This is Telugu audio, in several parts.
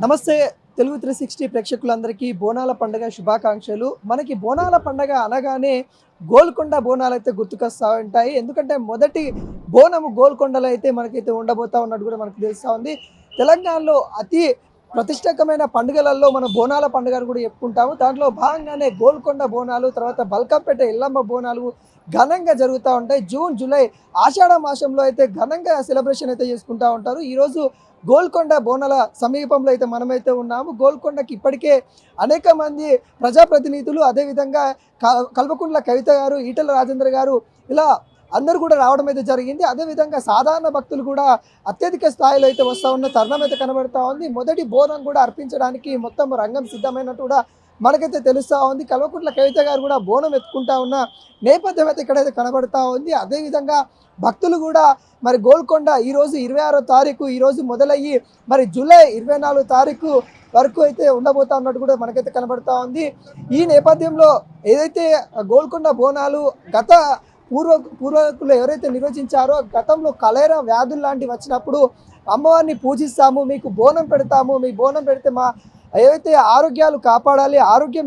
నమస్తే తెలుగు 360 ప్రేక్షకులందరికీ బోనాల పండుగ శుభాకాంక్షలు. మనకి బోనాల పండుగ అనగానే గోల్కొండ బోనాలు అయితే గుర్తుకొస్తా ఉంటాయి. ఎందుకంటే మొదటి బోనము గోల్కొండలో అయితే మనకైతే ఉండబోతా ఉన్నట్టు కూడా మనకు తెలుస్తూ ఉంది. తెలంగాణలో అతి ప్రతిష్టాత్మకమైన పండుగలలో మన బోనాల పండుగను కూడా చెప్పుకుంటాము. దాంట్లో భాగంగానే గోల్కొండ బోనాలు, తర్వాత బల్కంపేట ఎల్లమ్మ బోనాలు ఘనంగా జరుగుతూ ఉంటాయి. జూన్, జూలై, ఆషాఢ మాసంలో అయితే ఘనంగా సెలబ్రేషన్ అయితే చేసుకుంటూ ఉంటారు. ఈరోజు గోల్కొండ బోనాల సమీపంలో అయితే మనమైతే ఉన్నాము. గోల్కొండకి ఇప్పటికే అనేక మంది ప్రజాప్రతినిధులు, అదేవిధంగా కల్వకుంట్ల కవిత గారు, ఈటెల రాజేందర్ గారు, ఇలా అందరూ కూడా రావడం అయితే జరిగింది. అదేవిధంగా సాధారణ భక్తులు కూడా అత్యధిక స్థాయిలో అయితే వస్తూ ఉన్న తరుణం అయితే కనబడతా ఉంది. మొదటి బోనం కూడా అర్పించడానికి మొత్తం రంగం సిద్ధమైనట్టు కూడా మనకైతే తెలుస్తూ ఉంది. కల్వకుంట్ల కవిత గారు కూడా బోనం ఎత్తుకుంటా ఉన్న నేపథ్యం అయితే ఇక్కడైతే కనబడతా ఉంది. అదేవిధంగా భక్తులు కూడా మరి గోల్కొండ ఈరోజు 26వ తారీఖు ఈరోజు మొదలయ్యి మరి జూలై 24వ తారీఖు వరకు అయితే ఉండబోతా ఉన్నట్టు కూడా మనకైతే కనబడతా ఉంది. ఈ నేపథ్యంలో ఏదైతే గోల్కొండ బోనాలు పూర్వకులు ఎవరైతే నిర్వచించారో, గతంలో కలేరా వ్యాధులు లాంటివి వచ్చినప్పుడు అమ్మవారిని పూజిస్తాము, మీకు బోనం పెడతాము, మీ బోనం పెడితే మా ఏవైతే ఆరోగ్యాలు కాపాడాలి, ఆరోగ్యం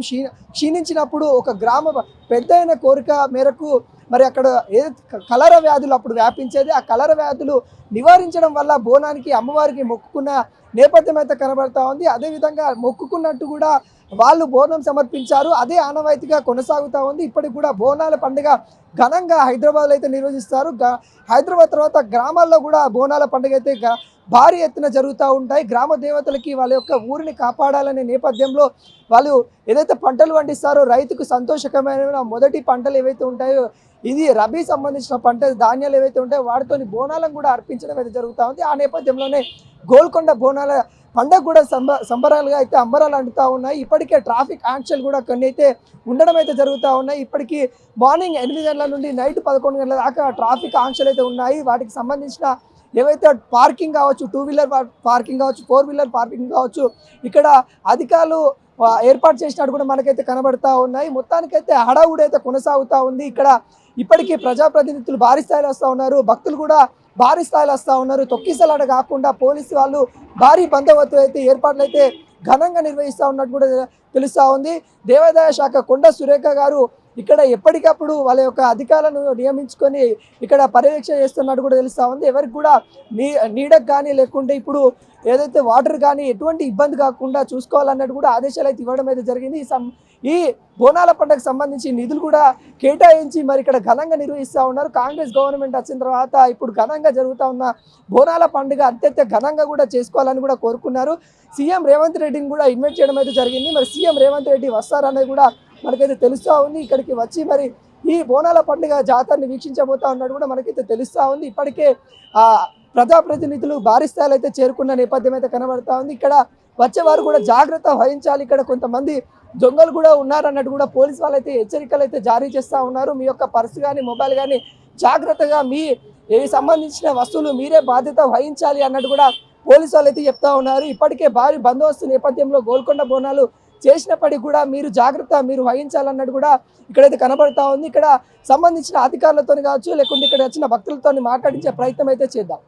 క్షీణించినప్పుడు ఒక గ్రామ పెద్దయిన కోరిక మేరకు మరి అక్కడ ఏదైతే కలర వ్యాధులు అప్పుడు వ్యాపించేది, ఆ కలర వ్యాధులు నివారించడం వల్ల బోనానికి అమ్మవారికి మొక్కుకున్న నేపథ్యం అయితే కనబడతా ఉంది. అదేవిధంగా మొక్కుకున్నట్టు కూడా వాళ్ళు బోనం సమర్పించారు. అదే ఆనవాయితీగా కొనసాగుతూ ఉంది. ఇప్పటికి కూడా బోనాల పండుగ ఘనంగా హైదరాబాద్లో అయితే నిర్వహిస్తారు. హైదరాబాద్ తర్వాత గ్రామాల్లో కూడా బోనాల పండుగ అయితే భారీ ఎత్తున జరుగుతూ ఉంటాయి. గ్రామ దేవతలకి వాళ్ళ యొక్క ఊరిని కాపాడాలనే నేపథ్యంలో వాళ్ళు ఏదైతే పంటలు పండిస్తారో, రైతుకు సంతోషకరమైన మొదటి పంటలు ఏవైతే ఉంటాయో, ఇది రబీ సంబంధించిన పంట ధాన్యాలు ఏవైతే ఉంటాయో వాటితో బోనాలను కూడా అర్పించడం అయితే జరుగుతూ ఉంది. ఆ నేపథ్యంలోనే గోల్కొండ బోనాల పండుగ కూడా సంబరాలుగా అయితే అంబరాలు అంటుతూ ఉన్నాయి. ఇప్పటికే ట్రాఫిక్ ఆంక్షలు కూడా కొన్ని అయితే ఉండడం అయితే జరుగుతూ ఉన్నాయి. ఇప్పటికీ మార్నింగ్ 8 గంటల నుండి నైట్ 11 గంటల దాకా ట్రాఫిక్ ఆంక్షలు అయితే ఉన్నాయి. వాటికి సంబంధించిన ఏవైతే పార్కింగ్ కావచ్చు, 2 వీలర్ పార్కింగ్ కావచ్చు, 4 వీలర్ పార్కింగ్ కావచ్చు, ఇక్కడ అధికారులు ఏర్పాటు చేసినట్టు కూడా మనకైతే కనబడతా ఉన్నాయి. మొత్తానికైతే హడావుడి అయితే కొనసాగుతూ ఉంది. ఇక్కడ ఇప్పటికీ ప్రజాప్రతినిధులు భారీ స్థాయిలో వస్తూ ఉన్నారు, భక్తులు కూడా భారీ స్థాయిలో వస్తూ ఉన్నారు. తొక్కిసలాట కాకుండా పోలీసు వాళ్ళు భారీ బందోబస్తు అయితే ఏర్పాట్లు అయితే ఘనంగా నిర్వహిస్తూ ఉన్నట్టు కూడా తెలుస్తూ ఉంది. దేవాదాయ శాఖ కొండ సురేఖ గారు ఇక్కడ ఎప్పటికప్పుడు వాళ్ళ యొక్క అధికారులను నియమించుకొని ఇక్కడ పర్యవేక్షణ చేస్తున్నట్టు కూడా తెలుస్తూ ఉంది. ఎవరికి కూడా నీడకు కానీ లేకుంటే ఇప్పుడు ఏదైతే వాటర్ కానీ ఎటువంటి ఇబ్బంది కాకుండా చూసుకోవాలన్నట్టు కూడా ఆదేశాలు అయితే ఇవ్వడం అయితే జరిగింది. ఈ బోనాల పండుగకు సంబంధించి నిధులు కూడా కేటాయించి మరి ఇక్కడ ఘనంగా నిర్వహిస్తూ ఉన్నారు. కాంగ్రెస్ గవర్నమెంట్ వచ్చిన తర్వాత ఇప్పుడు ఘనంగా జరుగుతూ ఉన్న బోనాల పండుగ అత్యంత ఘనంగా కూడా చేసుకోవాలని కూడా కోరుకున్నారు. సీఎం రేవంత్ రెడ్డిని కూడా ఇన్వైట్ చేయడం అయితే జరిగింది. మరి సీఎం రేవంత్ రెడ్డి వస్తారనేది కూడా మనకైతే తెలుస్తూ ఉంది. ఇక్కడికి వచ్చి మరి ఈ బోనాల పండుగ జాతరని వీక్షించబోతా ఉన్నట్టు కూడా మనకైతే తెలుస్తూ ఉంది. ఇప్పటికే ప్రజాప్రతినిధులు భారీ స్థాయిలో అయితే చేరుకున్న నేపథ్యం అయితే కనబడతా ఉంది. ఇక్కడ వచ్చేవారు కూడా జాగ్రత్త వహించాలి, ఇక్కడ కొంతమంది దొంగలు కూడా ఉన్నారన్నట్టు కూడా పోలీసు వాళ్ళు అయితే హెచ్చరికలు అయితే జారీ చేస్తూ ఉన్నారు. మీ యొక్క పర్సు కానీ మొబైల్ కానీ జాగ్రత్తగా మీ సంబంధించిన వస్తువులు మీరే బాధ్యత వహించాలి అన్నట్టు కూడా పోలీసు వాళ్ళు అయితే చెప్తా ఉన్నారు. ఇప్పటికే భారీ బందోబస్తు నేపథ్యంలో గోల్కొండ బోనాలు చేసినప్పటికీ కూడా మీరు వహించాలన్నట్టు కూడా ఇక్కడైతే కనబడతా ఉంది. ఇక్కడ సంబంధించిన అధికారులతో కావచ్చు, లేకుంటే ఇక్కడ వచ్చిన భక్తులతో మాట్లాడించే ప్రయత్నం అయితే చేద్దాం.